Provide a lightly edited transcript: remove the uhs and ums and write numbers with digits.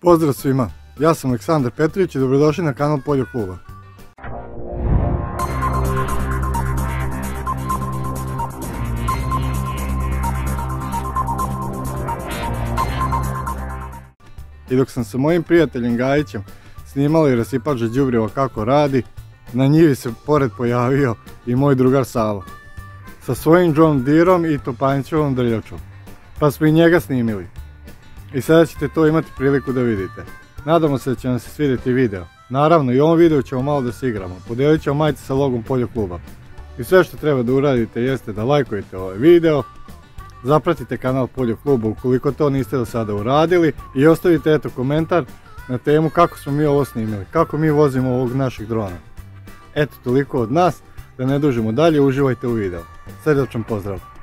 Pozdrav svima, ja sam Aleksandar Petrović i dobrodošli na kanal Poljo kluba. I dok sam sa mojim prijateljem Gajićem snimali rasipač đubriva kako radi, na njivi se pored pojavio i moj drugar Savo sa svojim John Deerom i Topanjčevom drljačom, pa smo i njega snimili. I sada ćete to imati priliku da vidite. Nadamo se da će vam se svidjeti video. Naravno, i u ovom videu ćemo malo da se igramo. Podijelit ćemo majice sa logom Poljo kluba. I sve što treba da uradite jeste da lajkujete ovaj video, zapratite kanal Poljo kluba ukoliko to niste do sada uradili i ostavite komentar na temu kako smo mi ovo snimili, kako mi vozimo ovog našeg drona. Eto, toliko od nas, da ne dužimo dalje, uživajte u videu. Srdačan pozdrav!